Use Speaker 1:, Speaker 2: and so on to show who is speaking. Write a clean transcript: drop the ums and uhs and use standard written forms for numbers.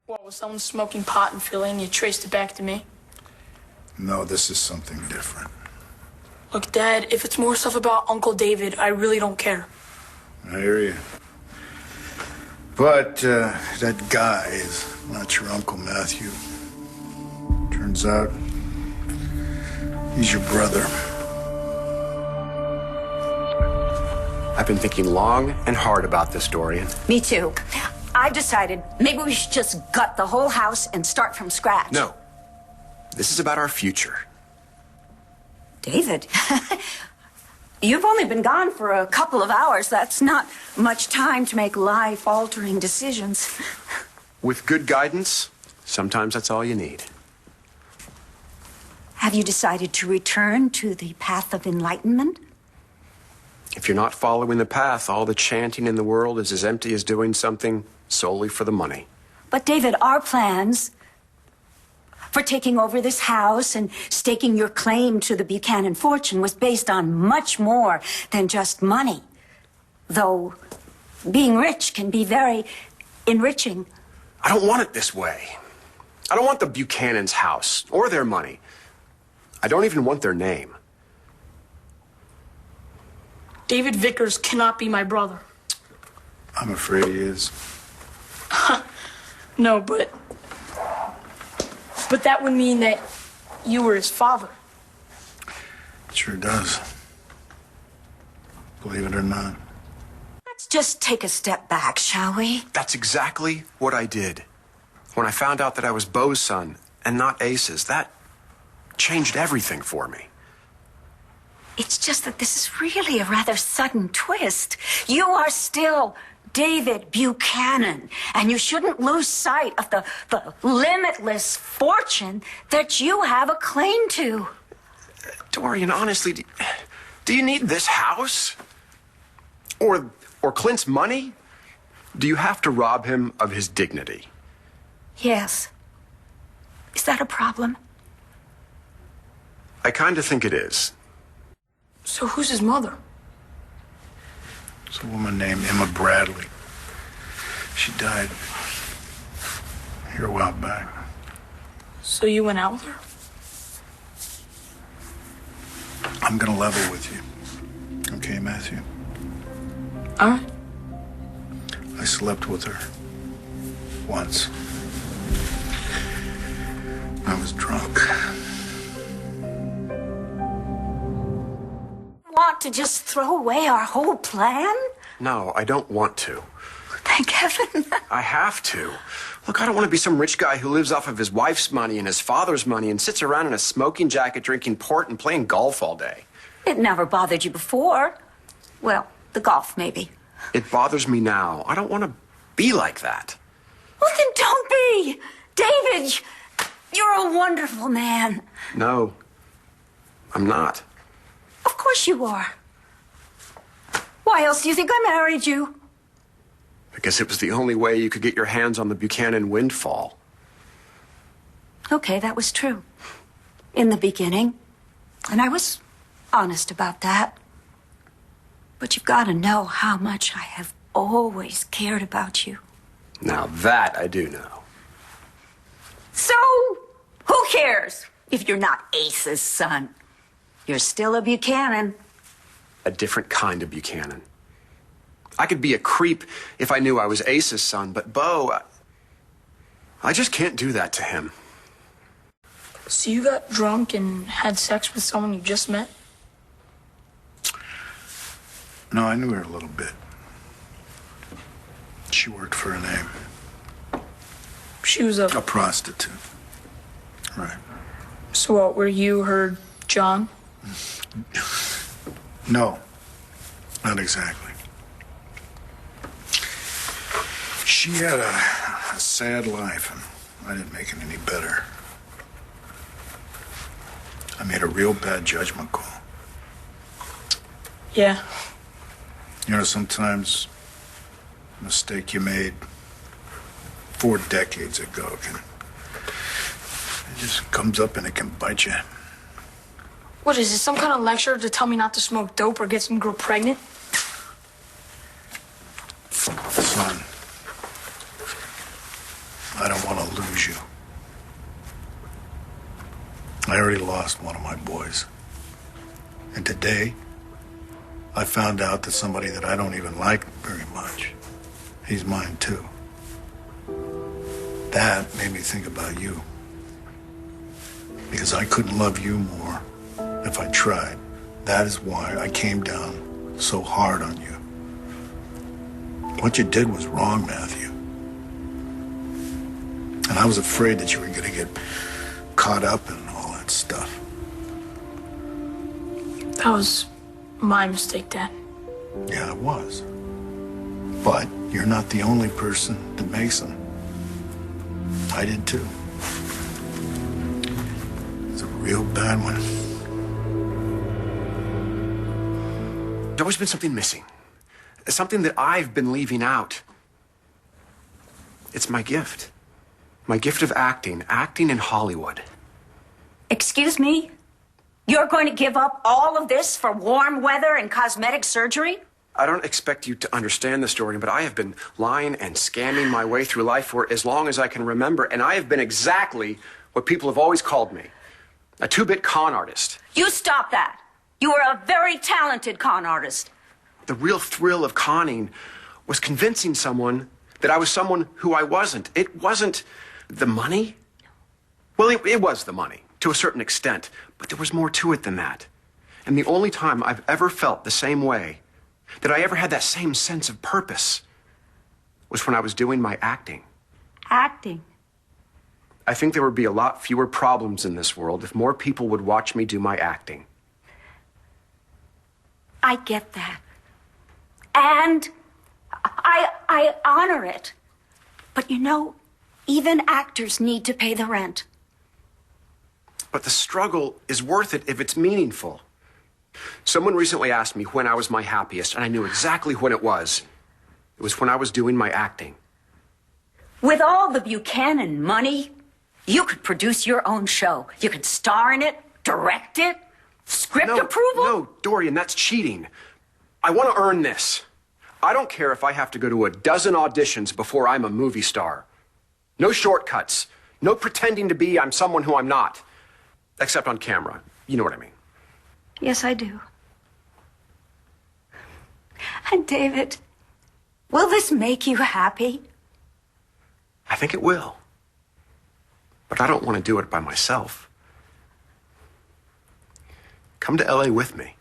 Speaker 1: What, was someone smoking pot in Philly and you traced it back to me?
Speaker 2: No, this is something different.
Speaker 1: Look, Dad, if it's more stuff about Uncle David, I really don't care.
Speaker 2: I hear you. But that guy is not your Uncle Matthew. Turns out he's your brother.
Speaker 3: I've been thinking long and hard about this, Dorian.
Speaker 4: Me too. I've decided maybe we should just gut the whole house and start from scratch.
Speaker 3: No. This is about our future.
Speaker 4: David, you've only been gone for a couple of hours. That's not much time to make life-altering decisions.
Speaker 3: With good guidance, sometimes that's all you need.
Speaker 4: Have you decided to return to the path of enlightenment?
Speaker 3: If you're not following the path, all the chanting in the world is as empty as doing something solely for the money.
Speaker 4: But David, our plans for taking over this house and staking your claim to the Buchanan fortune was based on much more than just money. Though being rich can be very enriching.
Speaker 3: I don't want it this way. I don't want the Buchanan's house or their money. I don't even want their name.
Speaker 1: David Vickers cannot be my brother.
Speaker 2: I'm afraid he is.
Speaker 1: No, but that would mean that you were his father.
Speaker 2: It sure does. Believe it or not.
Speaker 4: Let's just take a step back, shall we?
Speaker 3: That's exactly what I did. When I found out that I was Beau's son and not Ace's, that changed everything for me.
Speaker 4: It's just that this is really a rather sudden twist. You are still David Buchanan, and you shouldn't lose sight of the limitless fortune that you have a claim to.
Speaker 3: Dorian, honestly, do you need this house? Or Clint's money? Do you have to rob him of his dignity?
Speaker 4: Yes. Is that a problem?
Speaker 3: I kind of think it is.
Speaker 1: So who's his mother?
Speaker 2: It's a woman named Emma Bradley. She died here a while back.
Speaker 1: So you went out with her?
Speaker 2: I'm gonna level with you. Okay, Matthew?
Speaker 1: All right.
Speaker 2: I slept with her. Once. I was drunk.
Speaker 4: Want to just throw away our whole plan?
Speaker 3: No, I don't want to.
Speaker 4: Thank heaven.
Speaker 3: I have to. Look, I don't want to be some rich guy who lives off of his wife's money and his father's money and sits around in a smoking jacket drinking port and playing golf all day.
Speaker 4: It never bothered you before. Well, the golf, maybe.
Speaker 3: It bothers me now. I don't want to be like that.
Speaker 4: Well, then don't be. David, you're a wonderful man.
Speaker 3: No, I'm not.
Speaker 4: Of course you are. Why else do you think I married you?
Speaker 3: Because it was the only way you could get your hands on the Buchanan windfall.
Speaker 4: Okay, that was true. In the beginning. And I was honest about that. But you've got to know how much I have always cared about you.
Speaker 3: Now that I do know.
Speaker 4: So, who cares if you're not Ace's son? You're still a Buchanan.
Speaker 3: A different kind of Buchanan. I could be a creep if I knew I was Ace's son, but Beau, I just can't do that to him.
Speaker 1: So you got drunk and had sex with someone you just met?
Speaker 2: No, I knew her a little bit. She worked for a name.
Speaker 1: She was a
Speaker 2: prostitute. Right.
Speaker 1: So what, were you her John?
Speaker 2: No, not exactly. She had a sad life, and I didn't make it any better. I made a real bad judgment call.
Speaker 1: Yeah.
Speaker 2: You know, sometimes a mistake you made 4 decades ago it just comes up and it can bite you.
Speaker 1: What is this, some kind of lecture to tell me not to smoke dope or get some girl pregnant?
Speaker 2: Son, I don't want to lose you. I already lost one of my boys. And today, I found out that somebody that I don't even like very much, he's mine too. That made me think about you. Because I couldn't love you more if I tried. That is why I came down so hard on you. What you did was wrong, Matthew. And I was afraid that you were going to get caught up in all that stuff.
Speaker 1: That was my mistake, Dad.
Speaker 2: Yeah, it was. But you're not the only person that makes them. I did too. It's a real bad one.
Speaker 3: There's always been something missing. Something that I've been leaving out. It's my gift. My gift of acting. Acting in Hollywood.
Speaker 4: Excuse me? You're going to give up all of this for warm weather and cosmetic surgery?
Speaker 3: I don't expect you to understand this, Dorian, but I have been lying and scamming my way through life for as long as I can remember, and I have been exactly what people have always called me. A two-bit con artist.
Speaker 4: You stop that. You are a very talented con artist.
Speaker 3: The real thrill of conning was convincing someone that I was someone who I wasn't. It wasn't the money. Well, it was the money, to a certain extent, but there was more to it than that. And the only time I've ever felt the same way, that I ever had that same sense of purpose, was when I was doing my acting.
Speaker 4: Acting?
Speaker 3: I think there would be a lot fewer problems in this world if more people would watch me do my acting.
Speaker 4: I get that. And I honor it. But you know, even actors need to pay the rent.
Speaker 3: But the struggle is worth it if it's meaningful. Someone recently asked me when I was my happiest, and I knew exactly when it was. It was when I was doing my acting.
Speaker 4: With all the Buchanan money, you could produce your own show. You could star in it, direct it, script approval.
Speaker 3: No, Dorian, that's cheating. I want to earn this. I don't care if I have to go to a dozen auditions before I'm a movie star. No shortcuts. No pretending to be I'm someone who I'm not. Except on camera. You know what I mean.
Speaker 4: Yes, I do. And David, will this make you happy?
Speaker 3: I think it will. But I don't want to do it by myself. Come to LA with me.